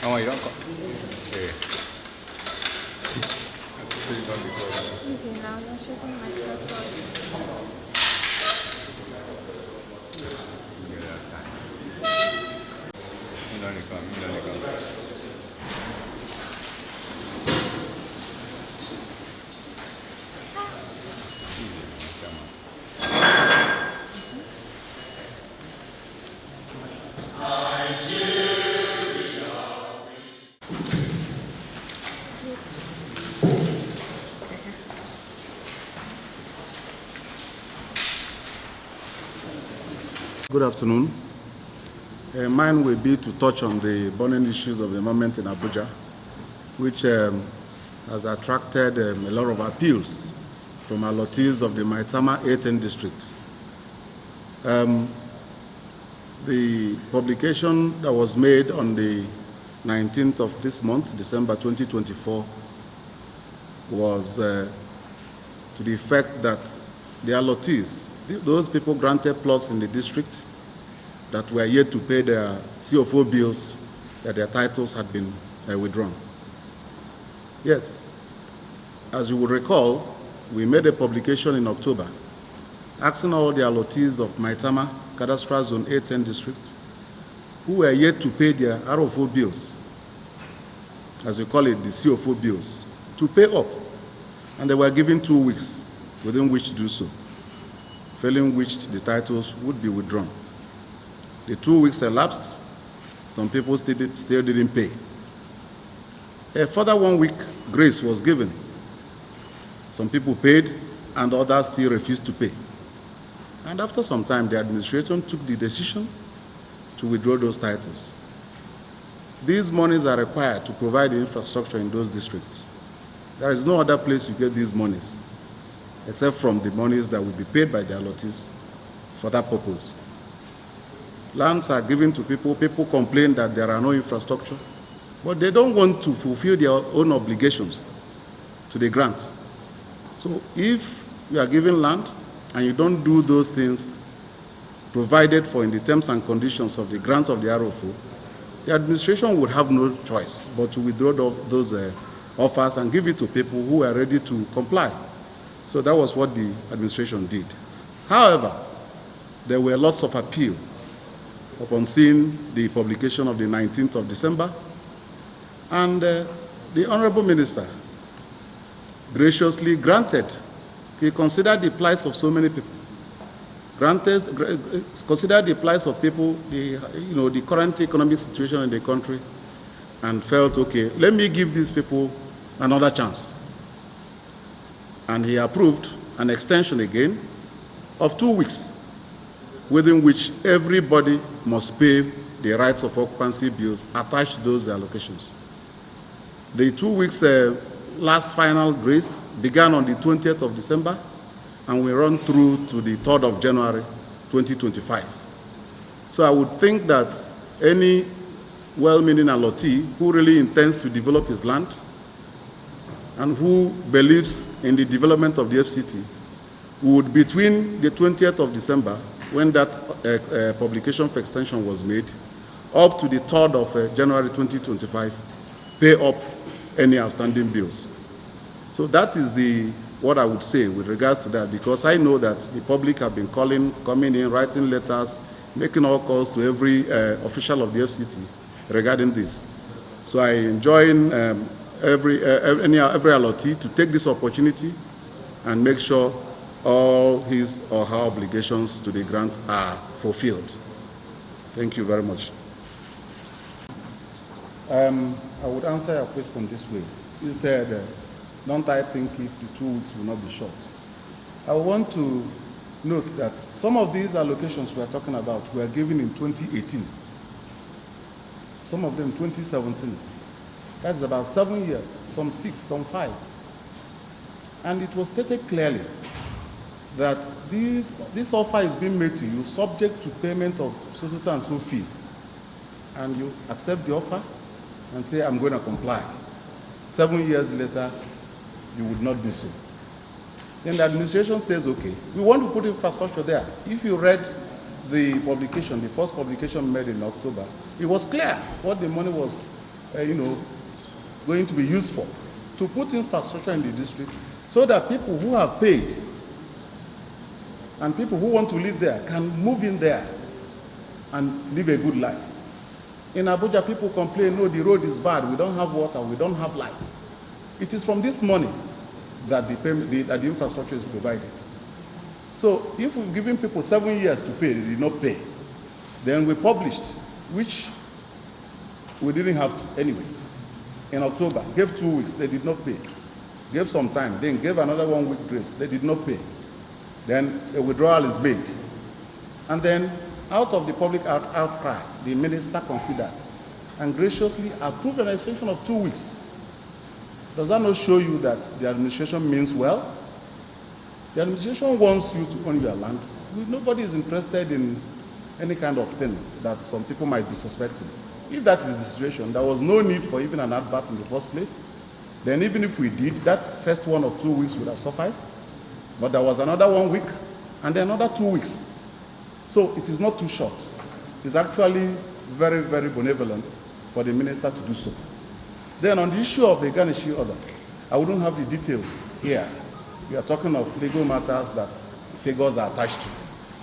No, you don't come. Okay. Easy now, you're shooting my record. Good afternoon. Mine will be to touch on the burning issues of the moment in Abuja, which has attracted a lot of appeals from allottees of the Maitama 8th district. The publication that was made on the 19th of this month, December 2024, was to the effect that the allottees, those people granted plots in the district that were yet to pay their CFO bills, that their titles had been withdrawn. Yes, as you will recall, we made a publication in October asking all the allottees of Maitama, Cadastral Zone 810 district, who were yet to pay their RFO bills, as we call it, the CFO bills, to pay up. And they were given 2 weeks within which to do so, failing which the titles would be withdrawn. The 2 weeks elapsed, some people still didn't pay. A further 1 week grace was given. Some people paid and others still refused to pay. And after some time, the administration took the decision to withdraw those titles. These monies are required to provide the infrastructure in those districts. There is no other place you get these monies, except from the monies that will be paid by the allottees for that purpose. Lands are given to people. People complain that there are no infrastructure, but they don't want to fulfill their own obligations to the grant. So if you are given land and you don't do those things provided for in the terms and conditions of the grant of the RFO, the administration would have no choice but to withdraw those offers and give it to people who are ready to comply. So that was what the administration did. However, there were lots of appeal upon seeing the publication of the 19th of December, and the Honorable Minister graciously granted. He considered the plights of so many people, considered the plights of people, the current economic situation in the country, and felt, okay, let me give these people another chance. And he approved an extension again of 2 weeks, within which everybody must pay the rights of occupancy bills attached to those allocations. The 2 weeks last final grace began on the 20th of December and will run through to the 3rd of January 2025. So I would think that any well-meaning allottee who really intends to develop his land and who believes in the development of the FCT would, between the 20th of December, when that publication for extension was made, up to the 3rd of January 2025, pay up any outstanding bills. So that is what I would say with regards to that, because I know that the public have been coming in, writing letters, making all calls to every official of the FCT regarding this. So I enjoin every allottee to take this opportunity and make sure all his or her obligations to the grant are fulfilled. Thank you very much. I would answer your question this way. You said, don't I think if the 2 weeks will not be short? I want to note that some of these allocations we are talking about were given in 2018. Some of them 2017. That's about 7 years, some 6, some 5. And it was stated clearly that this offer is being made to you subject to payment of so and so fees. And you accept the offer and say, I'm going to comply. 7 years later, you would not do so. Then the administration says, okay, we want to put infrastructure there. If you read the publication, the first publication made in October, it was clear what the money was going to be used for, to put infrastructure in the district so that people who have paid and people who want to live there can move in there and live a good life. In Abuja, people complain, no, the road is bad, we don't have water, we don't have lights. It is from this money that the infrastructure is provided. So if we've given people 7 years to pay, they did not pay, then we published, which we didn't have to anyway. In October, gave 2 weeks, they did not pay. Gave some time, then gave another 1 week grace, they did not pay. Then a withdrawal is made. And then out of the public outcry, the minister considered and graciously approved an extension of 2 weeks. Does that not show you that the administration means well? The administration wants you to own your land. Nobody is interested in any kind of thing that some people might be suspecting. If that is the situation, there was no need for even an advert in the first place. Then even if we did, that first 1 or 2 weeks would have sufficed. But there was another 1 week and then another 2 weeks. So it is not too short. It's actually very, very benevolent for the minister to do so. Then on the issue of the garnishee order, I wouldn't have the details here. We are talking of legal matters that figures are attached to.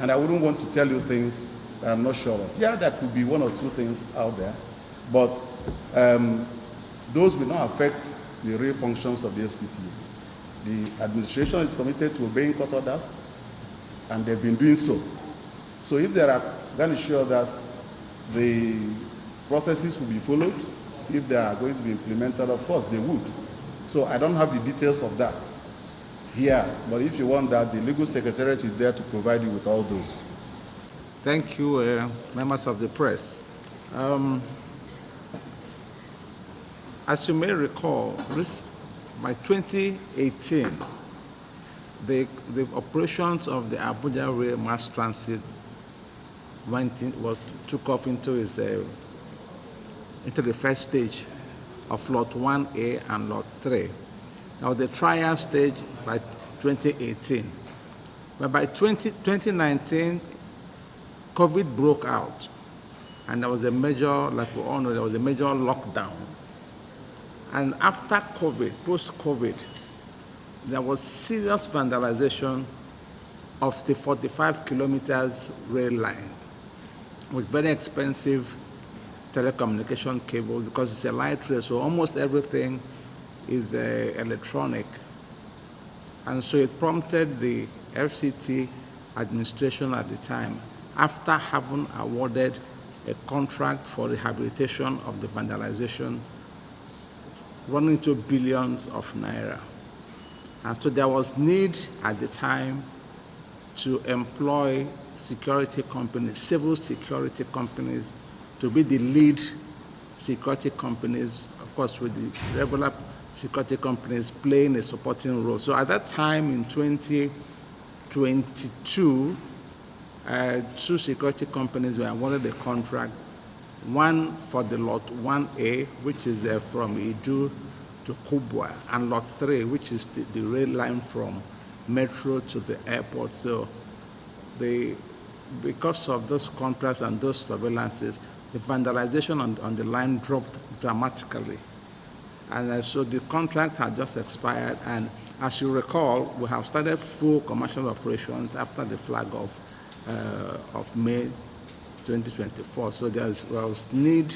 And I wouldn't want to tell you things that I'm not sure of. Yeah, there could be 1 or 2 things out there, but those will not affect the real functions of the FCTA. The administration is committed to obeying court orders, and they've been doing so. So if there are garnishee orders, the processes will be followed. If they are going to be implemented, of course, they would. So I don't have the details of that here, but if you want that, the legal secretariat is there to provide you with all those. Thank you, members of the press. As you may recall, by 2018, the operations of the Abuja Rail Mass Transit took off into the first stage of Lot 1A and Lot 3. Now the trial stage by 2018. But by 2019, COVID broke out, and there was a major, like we all know, there was a major lockdown. And after COVID, post-COVID, there was serious vandalization of the 45 kilometers rail line with very expensive telecommunication cable, because it's a light rail, so almost everything is electronic. And so it prompted the FCT administration at the time, after having awarded a contract for rehabilitation of the vandalization running to billions of naira. And so there was need at the time to employ security companies, civil security companies, to be the lead security companies, of course, with the regular security companies playing a supporting role. So at that time in 2022, 2 security companies were awarded a contract, one for the Lot 1A, which is from Idu to Kubwa, and Lot 3, which is the rail line from Metro to the airport. So because of those contracts and those surveillances, the vandalization on the line dropped dramatically. And so the contract had just expired, and as you recall, we have started full commercial operations after the flag of May 2024. So there was need,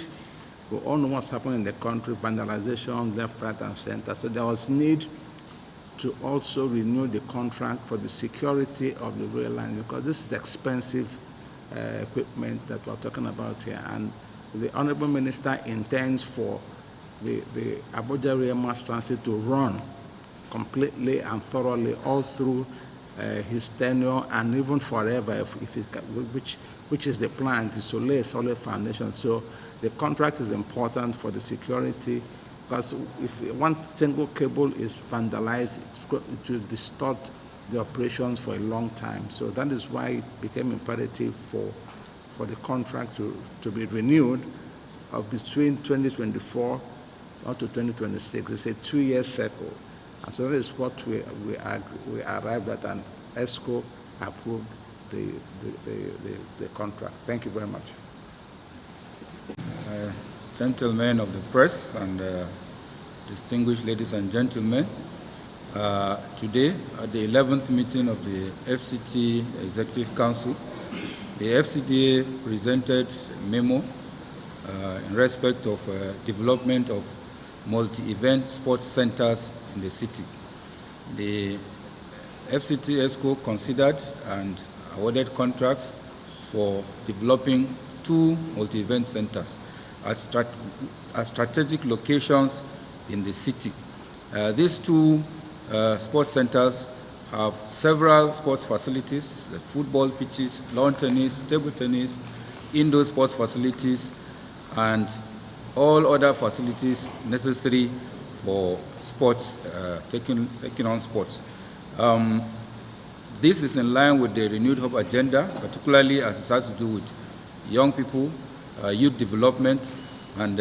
we all know what's happening in the country, vandalization left, right, and center. So there was need to also renew the contract for the security of the rail line, because this is expensive equipment that we're talking about here. And the Honorable Minister intends for the Abuja Rail Mass Transit to run completely and thoroughly all through his tenure, and even forever, if it can, which is the plan, to lay a solid foundation. So the contract is important for the security, because if one single cable is vandalized, it will distort the operations for a long time. So that is why it became imperative for the contract to be renewed between 2024 up to 2026. It's a 2-year cycle. And so that is what we arrived at, and Exco approved the contract. Thank you very much. gentlemen of the press, and distinguished ladies and gentlemen. Today, at the 11th meeting of the FCT Executive Council, the FCTA presented a memo in respect of development of multi-event sports centers in the city. The FCT Exco considered and awarded contracts for developing 2 multi-event centers at strategic locations in the city. These 2 sports centers have several sports facilities, like football pitches, lawn tennis, table tennis, indoor sports facilities, and all other facilities necessary for sports, taking on sports. This is in line with the renewed hope agenda, particularly as it has to do with young people, youth development, and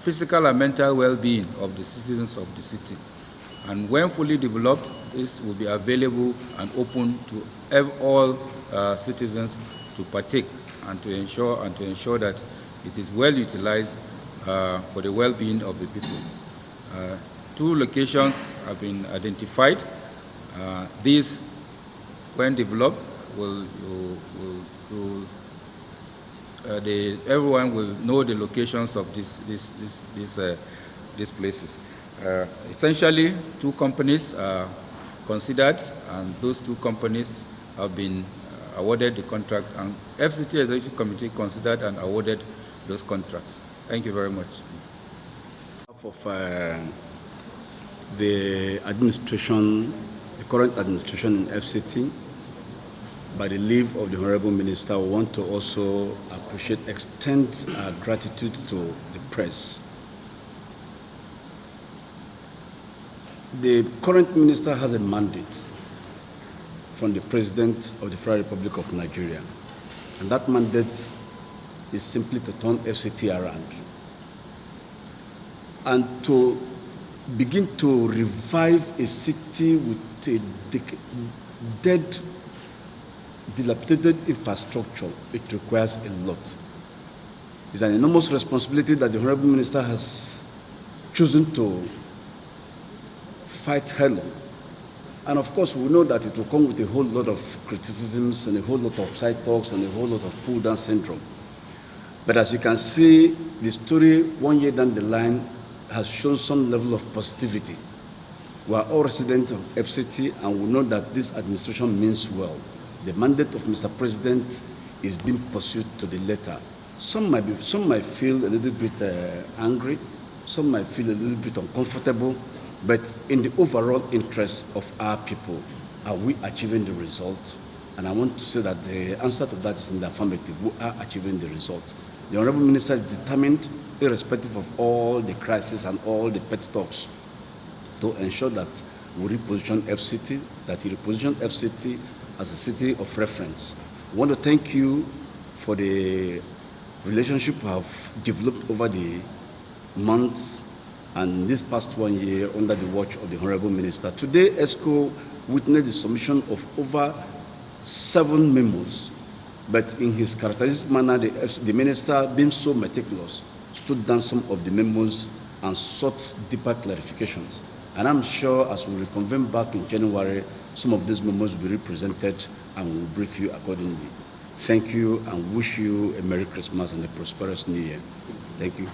physical and mental well-being of the citizens of the city. And when fully developed, this will be available and open to all citizens to partake and to ensure that it is well utilized for the well-being of the people. 2 locations have been identified. These, when developed, everyone will know the locations of these places. Essentially, 2 companies are considered, and those 2 companies have been awarded the contract, and FCT Executive Committee considered and awarded those contracts. Thank you very much. Of the administration, the current administration in FCT, by the leave of the Honorable Minister, we want to also extend our gratitude to the press. The current minister has a mandate from the President of the Federal Republic of Nigeria, and that mandate is simply to turn FCT around and to begin to revive a city with a dead, dilapidated infrastructure. It requires a lot. It's an enormous responsibility that the Honorable Minister has chosen to fight head-on. And of course, we know that it will come with a whole lot of criticisms and a whole lot of side talks and a whole lot of pull-down syndrome. But as you can see, the story 1 year down the line has shown some level of positivity. We are all residents of FCT, and we know that this administration means well. The mandate of Mr. President is being pursued to the letter. Some might feel a little bit angry, some might feel a little bit uncomfortable, but in the overall interest of our people, are we achieving the result? And I want to say that the answer to that is in the affirmative. We are achieving the result. The Honorable Minister is determined, irrespective of all the crises and all the pet talks, to ensure that we reposition FCT, that he reposition FCT as a city of reference. I want to thank you for the relationship we have developed over the months and this past 1 year under the watch of the Honorable Minister. Today, ESCO witnessed the submission of over 7 memos, but in his characteristic manner, the Minister, being so meticulous, stood down some of the memos and sought deeper clarifications. And I'm sure as we reconvene back in January, some of these memos will be represented and we'll brief you accordingly. Thank you and wish you a Merry Christmas and a prosperous New Year. Thank you.